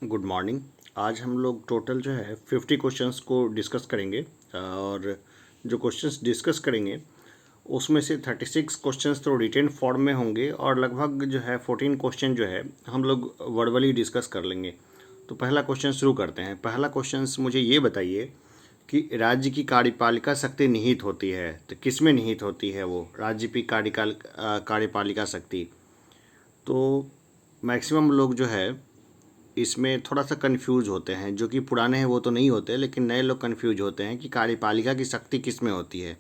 Good morning. आज हम लोग टोटल जो है 50 क्वेश्चंस को डिस्कस करेंगे और जो क्वेश्चंस डिस्कस करेंगे उसमें से 36 क्वेश्चंस तो रिटेन फॉर्म में होंगे और लगभग जो है 14 क्वेश्चन जो है हम लोग वर्बली डिस्कस कर लेंगे। तो पहला क्वेश्चन शुरू करते हैं। पहला क्वेश्चन मुझे ये बताइए कि राज्य की कार्यपालिका शक्ति निहित होती है, तो किस में निहित होती है वो राज्य की कार्यपालिका शक्ति। तो मैक्सिमम लोग जो है इसमें थोड़ा सा कंफ्यूज होते हैं, जो कि पुराने हैं वो तो नहीं होते, लेकिन नए लोग कंफ्यूज होते हैं कि कार्यपालिका की शक्ति किस में होती है।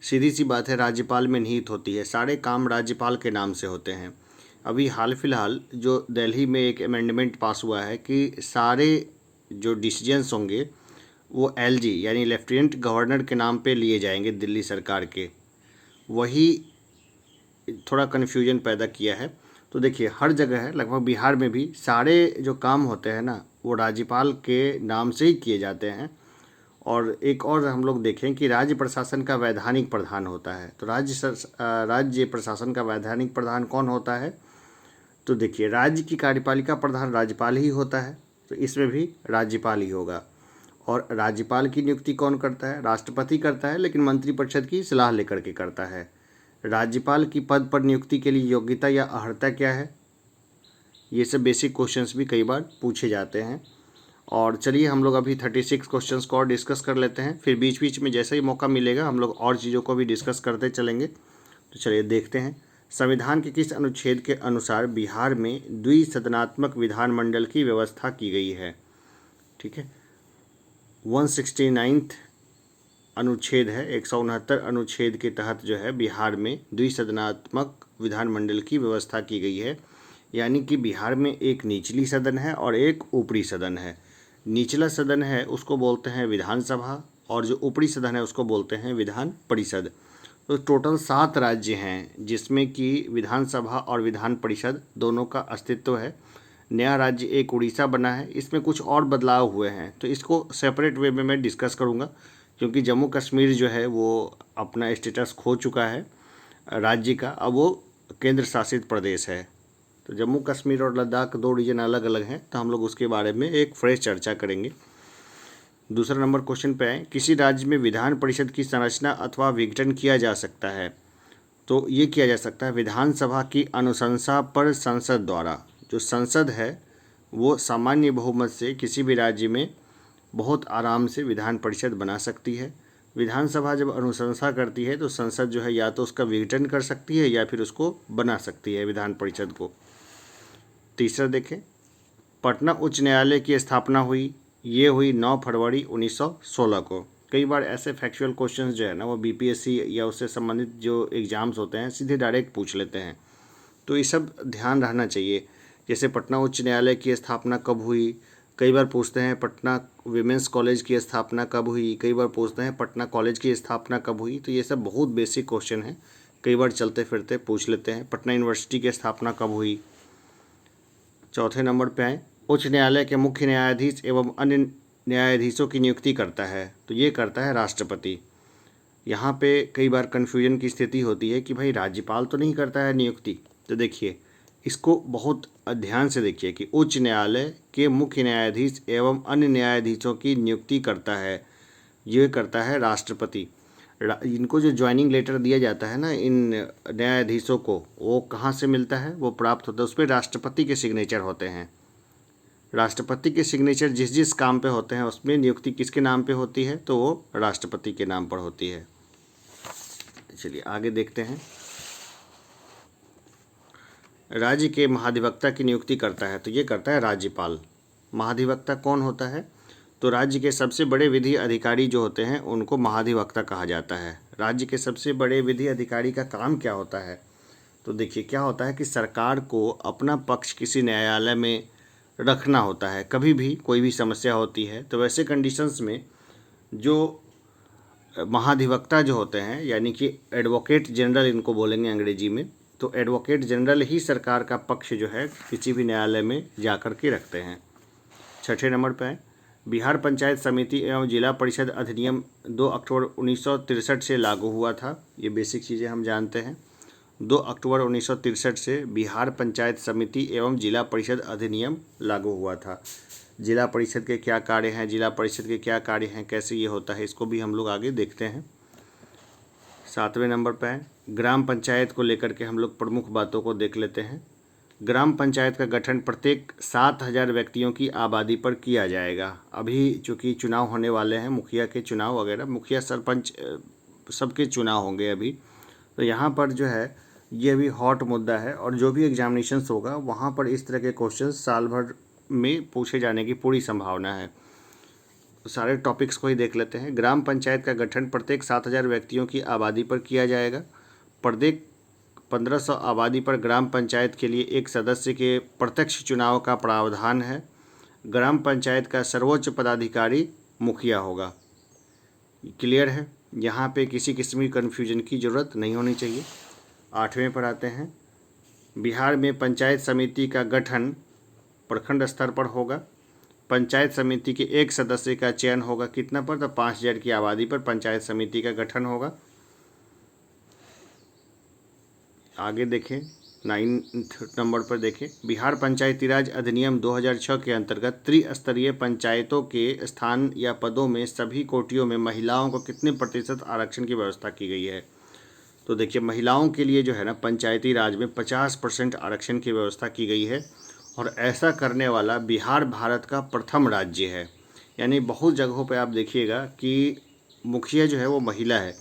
सीधी सी बात है, राज्यपाल में निहित होती है। सारे काम राज्यपाल के नाम से होते हैं। अभी हाल फिलहाल जो दिल्ली में एक अमेंडमेंट पास हुआ है कि सारे जो डिसीजंस होंगे वो एलजी यानी लेफ्टिनेंट गवर्नर के नाम पे लिए जाएंगे दिल्ली सरकार के। वही थोड़ा कन्फ्यूजन पैदा किया है। तो देखिए, हर जगह है, लगभग बिहार में भी सारे जो काम होते हैं ना वो राज्यपाल के नाम से ही किए जाते हैं। और एक और हम लोग देखें कि राज्य प्रशासन का वैधानिक प्रधान होता है। तो राज्य प्रशासन का वैधानिक प्रधान कौन होता है? तो देखिए, राज्य की कार्यपालिका प्रधान राज्यपाल ही होता है, तो इसमें भी राज्यपाल ही होगा। और राज्यपाल की नियुक्ति कौन करता है? राष्ट्रपति करता है, लेकिन मंत्रिपरिषद की सलाह लेकर के करता है। राज्यपाल की पद पर नियुक्ति के लिए योग्यता या अर्हता क्या है? ये सब बेसिक क्वेश्चंस भी कई बार पूछे जाते हैं। और चलिए, हम लोग अभी 36 क्वेश्चंस को और डिस्कस कर लेते हैं, फिर बीच बीच में जैसे ही मौका मिलेगा हम लोग और चीज़ों को भी डिस्कस करते चलेंगे। तो चलिए देखते हैं, संविधान के किस अनुच्छेद के अनुसार बिहार में द्विसदनात्मक विधानमंडल की व्यवस्था की गई है? ठीक है, 169 अनुच्छेद है, 169 अनुच्छेद के तहत जो है बिहार में द्विसदनात्मक विधानमंडल की व्यवस्था की गई है। यानी कि बिहार में एक निचली सदन है और एक ऊपरी सदन है। निचला सदन है उसको बोलते हैं विधानसभा, और जो ऊपरी सदन है उसको बोलते हैं विधान परिषद। तो टोटल 7 राज्य हैं जिसमें कि विधानसभा और विधान परिषद दोनों का अस्तित्व है। नया राज्य एक उड़ीसा बना है, इसमें कुछ और बदलाव हुए हैं, तो इसको सेपरेट वे में मैं डिस्कस करूँगा, क्योंकि जम्मू कश्मीर जो है वो अपना स्टेटस खो चुका है राज्य का, अब वो केंद्र शासित प्रदेश है। तो जम्मू कश्मीर और लद्दाख 2 रीजन अलग अलग हैं, तो हम लोग उसके बारे में एक फ्रेश चर्चा करेंगे। दूसरा नंबर क्वेश्चन पे आए, किसी राज्य में विधान परिषद की संरचना अथवा विघटन किया जा सकता है? तो ये किया जा सकता है विधानसभा की अनुशंसा पर संसद द्वारा। जो संसद है वो सामान्य बहुमत से किसी भी राज्य में बहुत आराम से विधान परिषद बना सकती है। विधानसभा जब अनुशंसा करती है तो संसद जो है या तो उसका विघटन कर सकती है या फिर उसको बना सकती है विधान परिषद को। तीसरा देखें, पटना उच्च न्यायालय की स्थापना हुई, ये हुई 9 फरवरी 1916 को। कई बार ऐसे फैक्चुअल क्वेश्चंस जो है ना वो बीपीएससी या उससे संबंधित जो एग्ज़ाम्स होते हैं सीधे डायरेक्ट पूछ लेते हैं, तो ये सब ध्यान रहना चाहिए। जैसे पटना उच्च न्यायालय की स्थापना कब हुई, कई बार पूछते हैं पटना विमेंस कॉलेज की स्थापना कब हुई, कई बार पूछते हैं पटना कॉलेज की स्थापना कब हुई। तो ये सब बहुत बेसिक क्वेश्चन है, कई बार चलते फिरते पूछ लेते हैं। पटना यूनिवर्सिटी की स्थापना कब हुई। चौथे नंबर पे आए, उच्च न्यायालय के मुख्य न्यायाधीश एवं अन्य न्यायाधीशों की नियुक्ति करता है, तो ये करता है राष्ट्रपति। यहाँ पे कई बार कन्फ्यूजन की स्थिति होती है कि भाई राज्यपाल तो नहीं करता है नियुक्ति। तो देखिए, इसको बहुत ध्यान से देखिए कि उच्च न्यायालय के मुख्य न्यायाधीश एवं अन्य न्यायाधीशों की नियुक्ति करता है, ये करता है राष्ट्रपति। इनको जो ज्वाइनिंग लेटर दिया जाता है ना इन न्यायाधीशों को, वो कहाँ से मिलता है? वो प्राप्त होता है, उस पर राष्ट्रपति के सिग्नेचर होते हैं। राष्ट्रपति के सिग्नेचर जिस जिस काम पे होते हैं उसमें नियुक्ति किसके नाम पे होती है? तो वो राष्ट्रपति के नाम पर होती है। चलिए आगे देखते हैं, राज्य के महाधिवक्ता की नियुक्ति करता है, तो ये करता है राज्यपाल। महाधिवक्ता कौन होता है? तो राज्य के सबसे बड़े विधि अधिकारी जो होते हैं उनको महाधिवक्ता कहा जाता है। राज्य के सबसे बड़े विधि अधिकारी का काम क्या होता है? तो देखिए, क्या होता है कि सरकार को अपना पक्ष किसी न्यायालय में रखना होता है। कभी भी कोई भी समस्या होती है तो वैसे कंडीशंस में जो महाधिवक्ता जो होते हैं, यानी कि एडवोकेट जनरल इनको बोलेंगे अंग्रेजी में, तो एडवोकेट जनरल ही सरकार का पक्ष जो है किसी भी न्यायालय में जा कर के रखते हैं। छठे नंबर पर है, बिहार पंचायत समिति एवं जिला परिषद अधिनियम 2 अक्टूबर 1963 से लागू हुआ था। ये बेसिक चीज़ें हम जानते हैं। 2 अक्टूबर 1963 से बिहार पंचायत समिति एवं जिला परिषद अधिनियम लागू हुआ था। जिला परिषद के क्या कार्य हैं, जिला परिषद के क्या कार्य हैं, कैसे ये होता है, इसको भी हम लोग आगे देखते हैं। 7वें नंबर पर है ग्राम पंचायत को लेकर के हम लोग प्रमुख बातों को देख लेते हैं। ग्राम पंचायत का गठन प्रत्येक 7,000 व्यक्तियों की आबादी पर किया जाएगा। अभी चूँकि चुनाव होने वाले हैं, मुखिया के चुनाव वगैरह, मुखिया सरपंच सबके चुनाव होंगे अभी, तो यहाँ पर जो है ये भी हॉट मुद्दा है और जो भी एग्जामिनेशंस होगा वहाँ पर इस तरह के क्वेश्चन साल भर में पूछे जाने की पूरी संभावना है। सारे टॉपिक्स को ही देख लेते हैं। ग्राम पंचायत का गठन प्रत्येक 7,000 व्यक्तियों की आबादी पर किया जाएगा। प्रत्येक 1500 आबादी पर ग्राम पंचायत के लिए एक सदस्य के प्रत्यक्ष चुनाव का प्रावधान है। ग्राम पंचायत का सर्वोच्च पदाधिकारी मुखिया होगा। क्लियर है, यहाँ पे किसी किस्म की कन्फ्यूजन की ज़रूरत नहीं होनी चाहिए। 8वें पर आते हैं। बिहार में पंचायत समिति का गठन प्रखंड स्तर पर होगा। पंचायत समिति के एक सदस्य का चयन होगा कितना पर, तो 5,000 की आबादी पर पंचायत समिति का गठन होगा। आगे देखें 9 नंबर पर देखें। बिहार पंचायती राज अधिनियम 2006 के अंतर्गत त्रिस्तरीय पंचायतों के स्थान या पदों में सभी कोटियों में महिलाओं को कितने प्रतिशत आरक्षण की व्यवस्था की गई है। तो देखिए महिलाओं के लिए जो है ना पंचायती राज में 50% आरक्षण की व्यवस्था की गई है और ऐसा करने वाला बिहार भारत का प्रथम राज्य है। यानी बहुत जगहों पे आप देखिएगा कि मुखिया जो है वो महिला है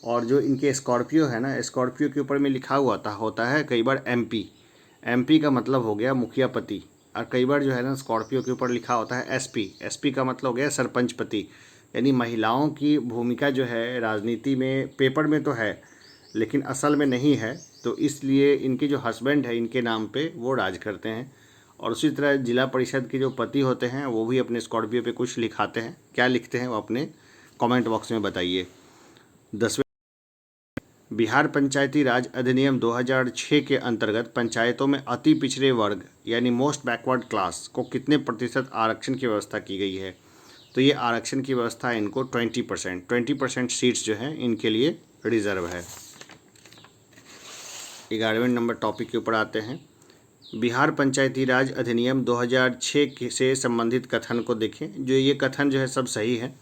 और जो इनके स्कॉर्पियो है ना, स्कॉर्पियो के ऊपर में लिखा हुआ होता है कई बार एमपी का मतलब हो गया मुखिया पति, और कई बार जो है ना स्कॉर्पियो के ऊपर लिखा होता है एसपी का मतलब हो गया सरपंच पति। यानी महिलाओं की भूमिका जो है राजनीति में पेपर में तो है लेकिन असल में नहीं है, तो इसलिए इनके जो हस्बैंड है इनके नाम पे वो राज करते हैं। और उसी तरह जिला परिषद के जो पति होते हैं वो भी अपने स्कॉर्पियो पे कुछ लिखाते हैं, क्या लिखते हैं वो अपने कमेंट बॉक्स में बताइए। 10वें बिहार पंचायती राज अधिनियम 2006 के अंतर्गत पंचायतों में अति पिछड़े वर्ग यानी मोस्ट बैकवर्ड क्लास को कितने प्रतिशत आरक्षण की व्यवस्था की गई है। तो ये आरक्षण की व्यवस्था इनको 20% सीट्स जो हैं इनके लिए रिजर्व है। 11वें नंबर टॉपिक के ऊपर आते हैं। बिहार पंचायती राज अधिनियम 2006 से संबंधित कथन को देखें। जो ये कथन जो है सब सही है।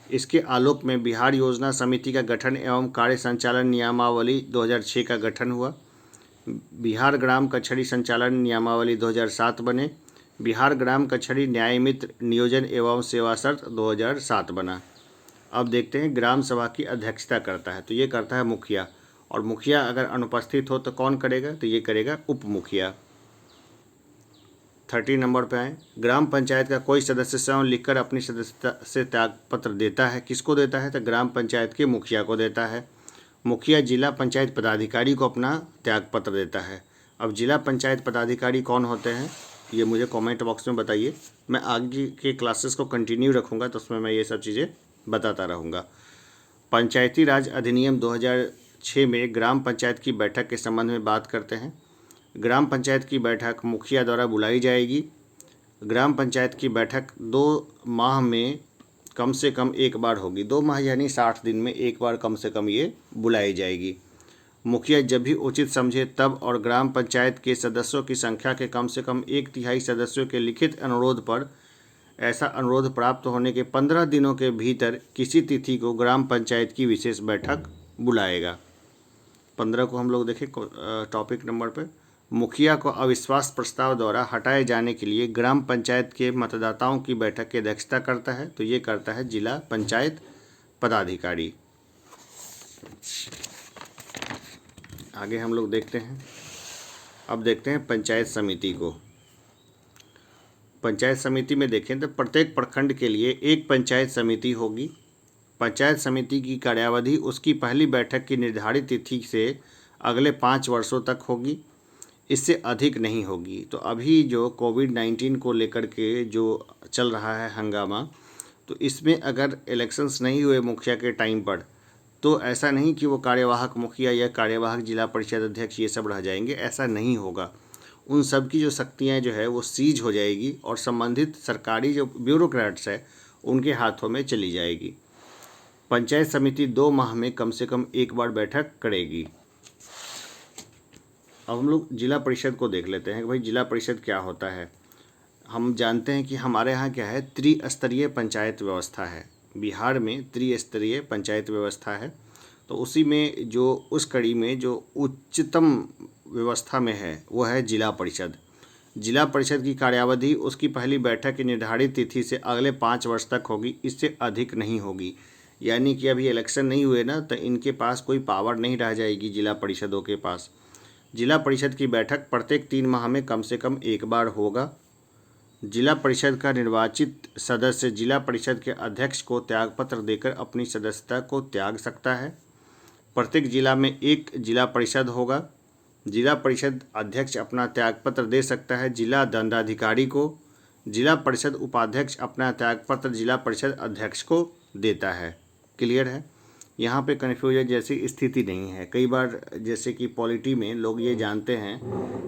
इसके आलोक में बिहार योजना समिति का गठन एवं कार्य संचालन नियमावली 2006 का गठन हुआ। बिहार ग्राम कचहरी संचालन नियमावली 2007 बने। बिहार ग्राम कचहरी न्याय मित्र नियोजन एवं सेवा शर्त 2007 बना। अब देखते हैं ग्राम सभा की अध्यक्षता करता है, तो ये करता है मुखिया, और मुखिया अगर अनुपस्थित हो तो कौन करेगा, तो ये करेगा उप मुखिया। 30 नंबर पे आए। ग्राम पंचायत का कोई सदस्य स्वयं लिखकर अपनी सदस्यता से त्यागपत्र देता है, किसको देता है, तो ग्राम पंचायत के मुखिया को देता है। मुखिया जिला पंचायत पदाधिकारी को अपना त्यागपत्र देता है। अब जिला पंचायत पदाधिकारी कौन होते हैं ये मुझे कमेंट बॉक्स में बताइए। मैं आगे के क्लासेस को कंटिन्यू रखूँगा तो उसमें मैं ये सब चीज़ें बताता रहूँगा। पंचायती राज अधिनियम 2006 में ग्राम पंचायत की बैठक के संबंध में बात करते हैं। ग्राम पंचायत की बैठक मुखिया द्वारा बुलाई जाएगी। ग्राम पंचायत की बैठक 2 माह में कम से कम एक बार होगी। 2 माह यानी 60 दिन में एक बार कम से कम ये बुलाई जाएगी। मुखिया जब भी उचित समझे तब और ग्राम पंचायत के सदस्यों की संख्या के कम से कम 1/3 सदस्यों के लिखित अनुरोध पर ऐसा अनुरोध प्राप्त होने के 15 दिनों के भीतर किसी तिथि को ग्राम पंचायत की विशेष बैठक बुलाएगा। 15 को हम लोग देखें टॉपिक नंबर पर। मुखिया को अविश्वास प्रस्ताव द्वारा हटाए जाने के लिए ग्राम पंचायत के मतदाताओं की बैठक की अध्यक्षता करता है, तो ये करता है जिला पंचायत पदाधिकारी। आगे हम लोग देखते हैं। अब देखते हैं पंचायत समिति को। पंचायत समिति में देखें तो प्रत्येक प्रखंड के लिए एक पंचायत समिति होगी। पंचायत समिति की कार्यावधि उसकी पहली बैठक की निर्धारित तिथि से अगले 5 वर्षों तक होगी, इससे अधिक नहीं होगी। तो अभी जो कोविड-19 को लेकर के जो चल रहा है हंगामा, तो इसमें अगर इलेक्शंस नहीं हुए मुखिया के टाइम पर, तो ऐसा नहीं कि वो कार्यवाहक मुखिया या कार्यवाहक जिला परिषद अध्यक्ष ये सब रह जाएंगे, ऐसा नहीं होगा। उन सब की जो शक्तियाँ जो है वो सीज हो जाएगी और संबंधित सरकारी जो ब्यूरोक्रेट्स है उनके हाथों में चली जाएगी। पंचायत समिति 2 माह में कम से कम एक बार बैठक करेगी। अब हम लोग जिला परिषद को देख लेते हैं कि भाई जिला परिषद क्या होता है। हम जानते हैं कि हमारे यहाँ क्या है, त्रिस्तरीय पंचायत व्यवस्था है। बिहार में त्रिस्तरीय पंचायत व्यवस्था है। तो उसी में जो उस कड़ी में जो उच्चतम व्यवस्था में है वो है जिला परिषद। जिला परिषद की कार्यावधि उसकी पहली बैठक की निर्धारित तिथि से अगले 5 वर्ष तक होगी, इससे अधिक नहीं होगी। यानी कि अभी इलेक्शन नहीं हुए ना, तो इनके पास कोई पावर नहीं रह जाएगी जिला परिषदों के पास। जिला परिषद की बैठक प्रत्येक 3 माह में कम से कम एक बार होगा। जिला परिषद का निर्वाचित सदस्य जिला परिषद के अध्यक्ष को त्यागपत्र देकर अपनी सदस्यता को त्याग सकता है। प्रत्येक जिला में एक जिला परिषद होगा। जिला परिषद अध्यक्ष अपना त्यागपत्र दे सकता है जिला दंडाधिकारी को। जिला परिषद उपाध्यक्ष अपना त्यागपत्र जिला परिषद अध्यक्ष को देता है। क्लियर है? यहाँ पे कन्फ्यूजन जैसी स्थिति नहीं है। कई बार जैसे कि पॉलिटी में लोग ये जानते हैं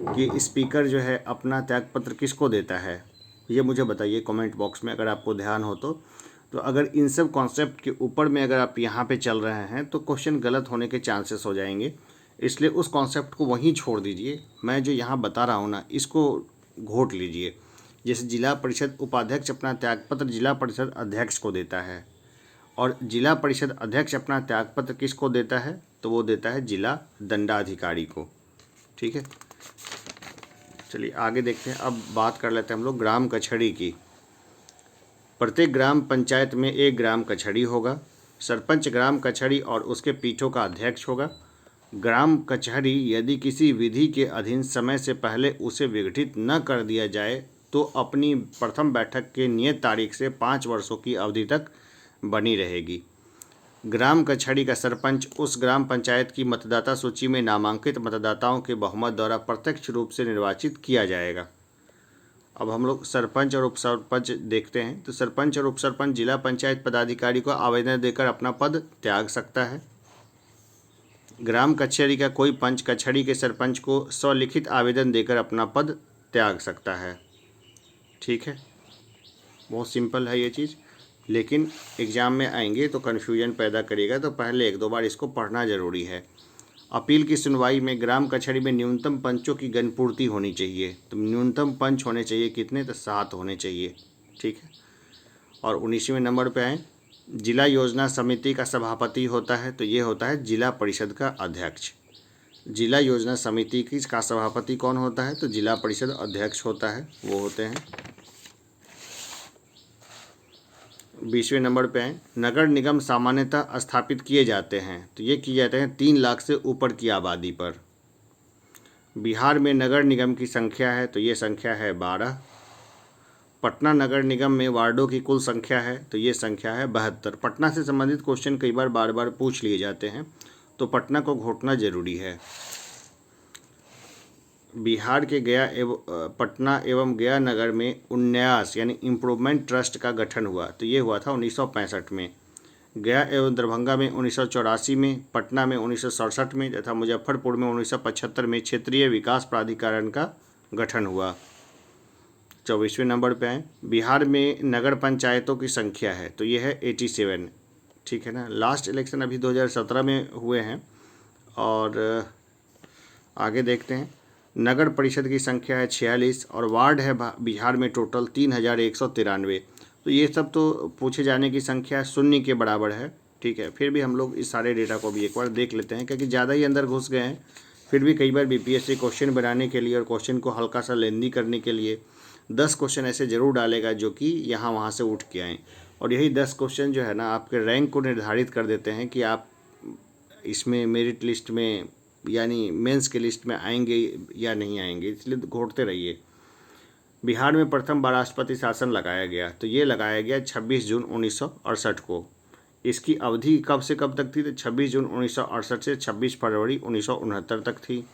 कि स्पीकर जो है अपना त्यागपत्र किसको देता है, ये मुझे बताइए कमेंट बॉक्स में अगर आपको ध्यान हो तो अगर इन सब कॉन्सेप्ट के ऊपर में अगर आप यहाँ पे चल रहे हैं तो क्वेश्चन गलत होने के चांसेस हो जाएंगे। इसलिए उस कॉन्सेप्ट को वहीं छोड़ दीजिए। मैं जो यहाँ बता रहा हूँ ना, इसको घोट लीजिए। जैसे जिला परिषद उपाध्यक्ष अपना त्यागपत्र जिला परिषद अध्यक्ष को देता है, और जिला परिषद अध्यक्ष अपना त्यागपत्र किसको देता है, तो वो देता है जिला दंडाधिकारी को। ठीक है, चलिए आगे देखते हैं। अब बात कर लेते हैं हम लोग ग्राम कचहरी की। प्रत्येक ग्राम पंचायत में एक ग्राम कचहरी होगा। सरपंच ग्राम कचहरी और उसके पीठों का अध्यक्ष होगा। ग्राम कचहरी यदि किसी विधि के अधीन समय से पहले उसे विघटित न कर दिया जाए तो अपनी प्रथम बैठक के नियत तारीख से 5 वर्षों की अवधि तक बनी रहेगी। ग्राम कचहरी का सरपंच उस ग्राम पंचायत की मतदाता सूची में नामांकित मतदाताओं के बहुमत द्वारा प्रत्यक्ष रूप से निर्वाचित किया जाएगा। अब हम लोग सरपंच और उपसरपंच देखते हैं। तो सरपंच और उपसरपंच जिला पंचायत पदाधिकारी को आवेदन देकर अपना पद त्याग सकता है। ग्राम कचहरी का कोई पंच कचहरी के सरपंच को स्वलिखित आवेदन देकर अपना पद त्याग सकता है। ठीक है, बहुत सिंपल है ये चीज़, लेकिन एग्ज़ाम में आएंगे तो कन्फ्यूजन पैदा करेगा, तो पहले 1-2 बार इसको पढ़ना ज़रूरी है। अपील की सुनवाई में ग्राम कचहरी में न्यूनतम पंचों की गणपूर्ति होनी चाहिए। तो न्यूनतम पंच होने चाहिए कितने, तो 7 होने चाहिए। ठीक है, और 19वें नंबर पे आए, जिला योजना समिति का सभापति होता है, तो ये होता है जिला परिषद का अध्यक्ष। जिला योजना समिति की का सभापति कौन होता है, तो जिला परिषद अध्यक्ष होता है, वो होते हैं। 20वें नंबर पे आए, नगर निगम सामान्यतः स्थापित किए जाते हैं, तो ये किए जाते हैं 3 लाख से ऊपर की आबादी पर। बिहार में नगर निगम की संख्या है, तो ये संख्या है 12। पटना नगर निगम में वार्डों की कुल संख्या है, तो ये संख्या है 72। पटना से संबंधित क्वेश्चन कई बार बार पूछ लिए जाते हैं, तो पटना को घोटना जरूरी है। बिहार के पटना एवं गया नगर में उन्नयास यानी इम्प्रूवमेंट ट्रस्ट का गठन हुआ, तो ये हुआ था 1965 में। गया एवं दरभंगा में 1984 में, पटना में 1967 में तथा मुजफ्फरपुर में 1975 में क्षेत्रीय विकास प्राधिकरण का गठन हुआ। 24वें नंबर पे आए, बिहार में नगर पंचायतों की संख्या है, तो ये है 87। ठीक है ना, लास्ट इलेक्शन अभी 2017 में हुए हैं। और आगे देखते हैं, नगर परिषद की संख्या है 46 और वार्ड है बिहार में टोटल 3193। तो ये सब तो पूछे जाने की संख्या शून्य के बराबर है। ठीक है, फिर भी हम लोग इस सारे डेटा को भी एक बार देख लेते हैं, क्योंकि ज़्यादा ही अंदर घुस गए हैं। फिर भी कई बार बीपीएससी क्वेश्चन बनाने के लिए और क्वेश्चन को हल्का सा लेंदी करने के लिए 10 क्वेश्चन ऐसे ज़रूर डालेगा जो कि यहाँ वहाँ से उठ के आएँ, और यही 10 क्वेश्चन जो है ना आपके रैंक को निर्धारित कर देते हैं कि आप इसमें मेरिट लिस्ट में यानी मेंस के लिस्ट में आएंगे या नहीं आएंगे, इसलिए घोटते रहिए। बिहार में प्रथम बार राष्ट्रपति शासन लगाया गया, तो ये लगाया गया 26 जून 1968 को। इसकी अवधि कब से कब तक थी, तो 26 जून 1968 से 26 फरवरी 1969 तक थी।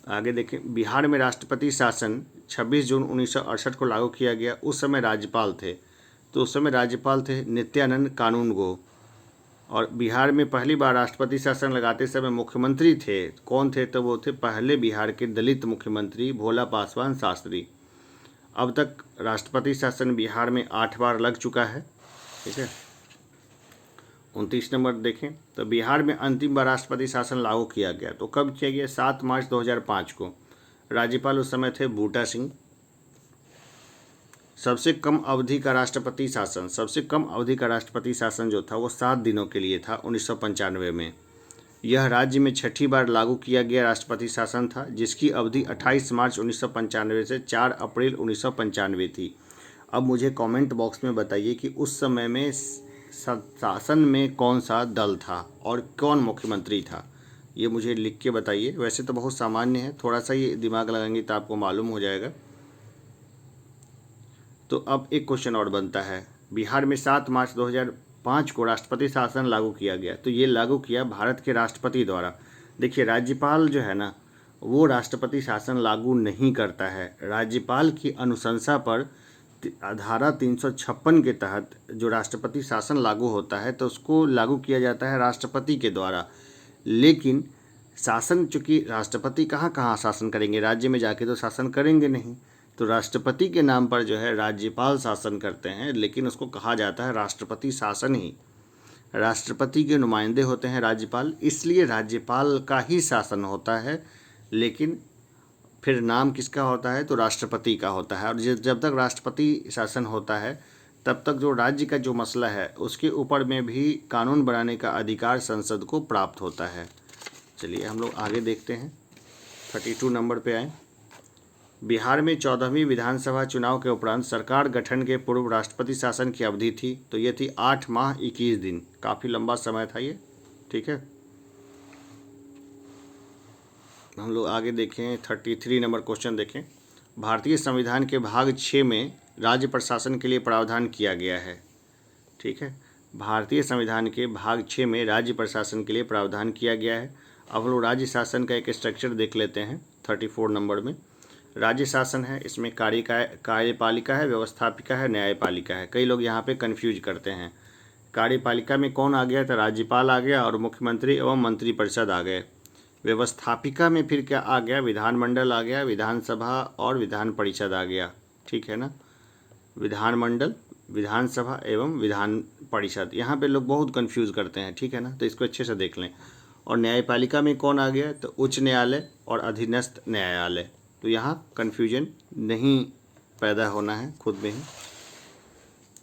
आगे देखें, बिहार में राष्ट्रपति शासन 26 जून 1968 को लागू किया गया। उस समय राज्यपाल थे, तो उस समय राज्यपाल थे नित्यानंद कानूनगो। और बिहार में पहली बार राष्ट्रपति शासन लगाते समय मुख्यमंत्री थे, कौन थे, तो वो थे पहले बिहार के दलित मुख्यमंत्री भोला पासवान शास्त्री। अब तक राष्ट्रपति शासन बिहार में 8 बार लग चुका है। ठीक है, 29 नंबर देखें तो बिहार में अंतिम बार राष्ट्रपति शासन लागू किया गया, तो कब किया गया? 7 मार्च 2005 को। राज्यपाल उस समय थे बूटा सिंह। सबसे कम अवधि का राष्ट्रपति शासन जो था वो 7 दिनों के लिए था 1995 में। यह राज्य में छठी बार लागू किया गया राष्ट्रपति शासन था, जिसकी अवधि 28 मार्च 1995 से 4 अप्रैल 1995 थी। अब मुझे कमेंट बॉक्स में बताइए कि उस समय में शासन में कौन सा दल था और कौन मुख्यमंत्री था, ये मुझे लिख के बताइए। वैसे तो बहुत सामान्य है, थोड़ा सा ये दिमाग लगाएंगे तो आपको मालूम हो जाएगा। तो अब एक क्वेश्चन और बनता है, बिहार में 7 मार्च 2005 को राष्ट्रपति शासन लागू किया गया, तो ये लागू किया भारत के राष्ट्रपति द्वारा। देखिए राज्यपाल जो है ना, वो राष्ट्रपति शासन लागू नहीं करता है। राज्यपाल की अनुशंसा पर धारा 356 के तहत जो राष्ट्रपति शासन लागू होता है तो उसको लागू किया जाता है राष्ट्रपति के द्वारा। लेकिन शासन, चूँकि राष्ट्रपति कहाँ कहाँ शासन करेंगे, राज्य में जाके तो शासन करेंगे नहीं, तो राष्ट्रपति के नाम पर जो है राज्यपाल शासन करते हैं, लेकिन उसको कहा जाता है राष्ट्रपति शासन ही। राष्ट्रपति के नुमाइंदे होते हैं राज्यपाल, इसलिए राज्यपाल का ही शासन होता है, लेकिन फिर नाम किसका होता है? तो राष्ट्रपति का होता है। और जब तक राष्ट्रपति शासन होता है तब तक जो राज्य का जो मसला है उसके ऊपर में भी कानून बनाने का अधिकार संसद को प्राप्त होता है। चलिए हम लोग आगे देखते हैं, 32 नंबर पे आए। बिहार में 14वीं विधानसभा चुनाव के उपरांत सरकार गठन के पूर्व राष्ट्रपति शासन की अवधि थी, तो ये थी 8 माह 21 दिन, काफ़ी लंबा समय था ये। ठीक है, हम लोग आगे देखें, 33 नंबर क्वेश्चन देखें। भारतीय संविधान के भाग 6 में राज्य प्रशासन के लिए प्रावधान किया गया है। ठीक है, भारतीय संविधान के भाग 6 में राज्य प्रशासन के लिए प्रावधान किया गया है। अब हम लोग राज्य शासन का एक स्ट्रक्चर देख लेते हैं। 34 नंबर में राज्य शासन है, इसमें कार्यपालिका है, व्यवस्थापिका है, न्यायपालिका है। कई लोग यहाँ पे कंफ्यूज करते हैं। कार्यपालिका में कौन आ गया? तो राज्यपाल आ गया और मुख्यमंत्री एवं मंत्रिपरिषद आ गए। व्यवस्थापिका में फिर क्या आ गया? विधानमंडल आ गया, विधानसभा और विधान परिषद आ गया। ठीक है ना, विधानमंडल, विधानसभा एवं विधान परिषद। यहाँ पे लोग बहुत कंफ्यूज करते हैं। ठीक है ना, तो इसको अच्छे से देख लें। और न्यायपालिका में कौन आ गया? तो उच्च न्यायालय और अधीनस्थ न्यायालय। तो यहाँ कन्फ्यूजन नहीं पैदा होना है खुद में ही।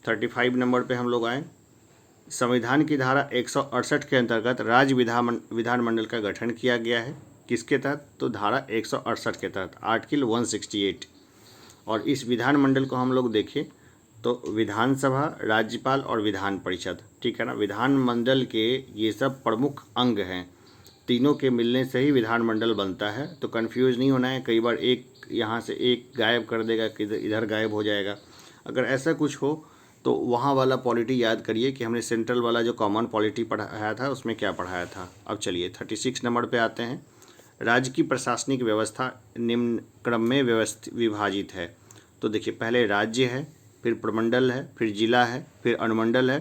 35 नंबर पे हम लोग आए। संविधान की धारा 168 के अंतर्गत राज्य विधानमंडल का गठन किया गया है। किसके तहत? तो धारा 168 के तहत, आर्टिकल 168। और इस विधानमंडल को हम लोग देखें तो विधानसभा, राज्यपाल और विधान परिषद। ठीक है ना, विधानमंडल के ये सब प्रमुख अंग हैं, तीनों के मिलने से ही विधानमंडल बनता है। तो कंफ्यूज नहीं होना है, कई बार एक यहाँ से एक गायब कर देगा, इधर गायब हो जाएगा। अगर ऐसा कुछ हो तो वहाँ वाला पॉलिटी याद करिए कि हमने सेंट्रल वाला जो कॉमन पॉलिटी पढ़ाया था उसमें क्या पढ़ाया था। अब चलिए 36 नंबर पे आते हैं। राज्य की प्रशासनिक व्यवस्था निम्न क्रम में विभाजित है। तो देखिए, पहले राज्य है, फिर प्रमंडल है, फिर जिला है, फिर अनुमंडल है,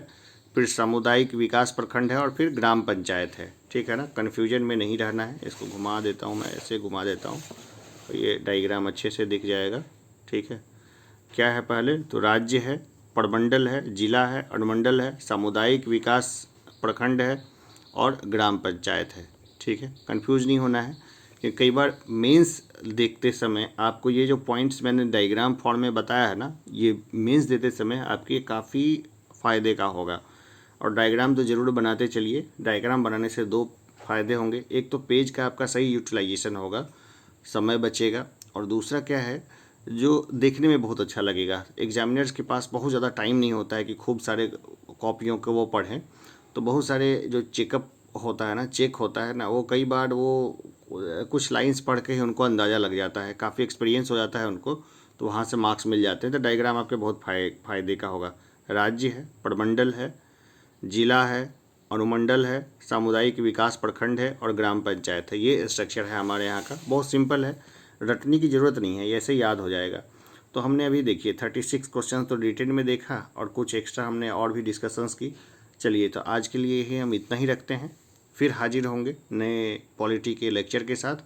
फिर सामुदायिक विकास प्रखंड है और फिर ग्राम पंचायत है। ठीक है ना, कन्फ्यूजन में नहीं रहना है। इसको घुमा देता हूँ मैं, ऐसे घुमा देता हूँ तो ये डायग्राम अच्छे से दिख जाएगा। ठीक है, क्या है पहले? तो राज्य है, प्रमंडल है, जिला है, अनुमंडल है, सामुदायिक विकास प्रखंड है और ग्राम पंचायत है। ठीक है, कंफ्यूज नहीं होना है कि कई बार मेंस देखते समय आपको ये जो पॉइंट्स मैंने डायग्राम फॉर्म में बताया है ना, ये मेंस देते समय आपके काफ़ी फ़ायदे का होगा। और डायग्राम तो ज़रूर बनाते चलिए। डायग्राम बनाने से 2 फ़ायदे होंगे, एक तो पेज का आपका सही यूटिलाइजेशन होगा, समय बचेगा, और दूसरा क्या है, जो देखने में बहुत अच्छा लगेगा। एग्जामिनर्स के पास बहुत ज़्यादा टाइम नहीं होता है कि खूब सारे कॉपियों को वो पढ़ें, तो बहुत सारे जो चेकअप होता है ना, चेक होता है ना, वो कई बार वो कुछ लाइंस पढ़ के ही उनको अंदाज़ा लग जाता है, काफ़ी एक्सपीरियंस हो जाता है उनको, तो वहाँ से मार्क्स मिल जाते हैं। तो डायग्राम आपके बहुत फ़ायदे का होगा। राज्य है, प्रमंडल है, जिला है, अनुमंडल है, सामुदायिक विकास प्रखंड है और ग्राम पंचायत है। ये स्ट्रक्चर है हमारे यहाँ का, बहुत सिंपल है, रटने की ज़रूरत नहीं है, ऐसे याद हो जाएगा। तो हमने अभी देखिए 36 क्वेश्चन तो डिटेल में देखा और कुछ एक्स्ट्रा हमने और भी डिस्कशंस की। चलिए, तो आज के लिए ही हम इतना ही रखते हैं, फिर हाजिर होंगे नए पॉलिटी के लेक्चर के साथ।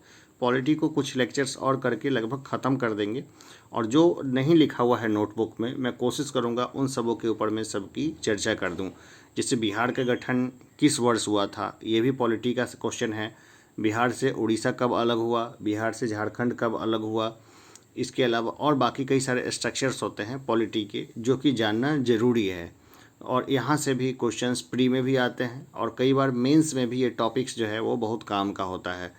पॉलिटी को कुछ लेक्चर्स और करके लगभग ख़त्म कर देंगे, और जो नहीं लिखा हुआ है नोटबुक में मैं कोशिश करूँगा उन सबों के ऊपर मैं सबकी चर्चा कर दूँ। जैसे बिहार का गठन किस वर्ष हुआ था, ये भी पॉलिटी का क्वेश्चन है। बिहार से उड़ीसा कब अलग हुआ, बिहार से झारखंड कब अलग हुआ। इसके अलावा और बाकी कई सारे स्ट्रक्चर्स होते हैं पॉलिटी के जो कि जानना ज़रूरी है, और यहाँ से भी क्वेश्चंस प्री में भी आते हैं और कई बार मेंस में भी ये टॉपिक्स जो है वो बहुत काम का होता है।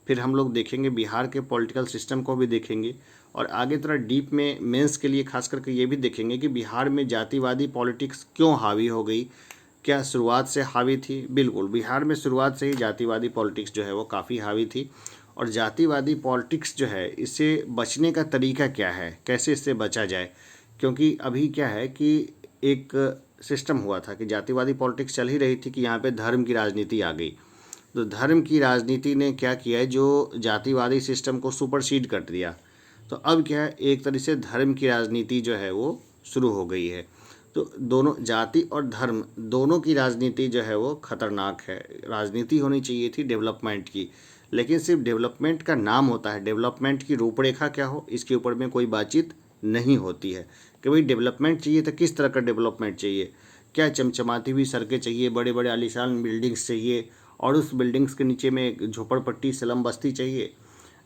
फिर हम लोग देखेंगे बिहार के पॉलिटिकल सिस्टम को भी देखेंगे, और आगे थोड़ा डीप में मेंस के लिए खास करके ये भी देखेंगे कि बिहार में जातिवादी पॉलिटिक्स क्यों हावी हो गई। क्या शुरुआत से हावी थी? बिल्कुल, बिहार में शुरुआत से ही जातिवादी पॉलिटिक्स जो है वो काफ़ी हावी थी। और जातिवादी पॉलिटिक्स जो है इससे बचने का तरीका क्या है, कैसे इससे बचा जाए, क्योंकि अभी क्या है कि एक सिस्टम हुआ था कि जातिवादी पॉलिटिक्स चल ही रही थी कि यहाँ पे धर्म की राजनीति आ गई। तो धर्म की राजनीति ने क्या किया है, जो जातिवादी सिस्टम को सुपरसीड कर दिया। तो अब क्या है, एक तरह से धर्म की राजनीति जो है वो शुरू हो गई है। तो दोनों जाति और धर्म दोनों की राजनीति जो है वो खतरनाक है। राजनीति होनी चाहिए थी डेवलपमेंट की, लेकिन सिर्फ डेवलपमेंट का नाम होता है, डेवलपमेंट की रूपरेखा क्या हो इसके ऊपर में कोई बातचीत नहीं होती है कि भाई डेवलपमेंट चाहिए तो किस तरह का डेवलपमेंट चाहिए। क्या चमचमाती हुई सड़कें चाहिए, बड़े बड़े आलीशान बिल्डिंग्स चाहिए, और उस बिल्डिंग्स के नीचे में एक झोपड़पट्टी स्लम बस्ती चाहिए,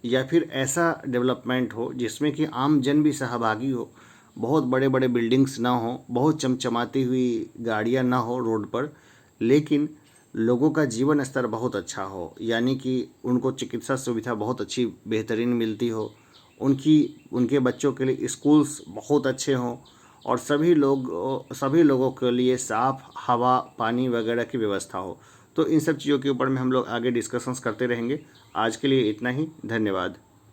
या फिर ऐसा डेवलपमेंट हो जिसमें कि आम जन भी सहभागी हो, बहुत बड़े बड़े बिल्डिंग्स ना हो, बहुत चमचमाती हुई गाड़ियाँ ना हो रोड पर, लेकिन लोगों का जीवन स्तर बहुत अच्छा हो, यानी कि उनको चिकित्सा सुविधा बहुत अच्छी बेहतरीन मिलती हो, उनके बच्चों के लिए स्कूल्स बहुत अच्छे हों, और सभी लोगों के लिए साफ़ हवा पानी वगैरह की व्यवस्था हो। तो इन सब चीज़ों के ऊपर में हम लोग आगे डिस्कशंस करते रहेंगे। आज के लिए इतना ही, धन्यवाद।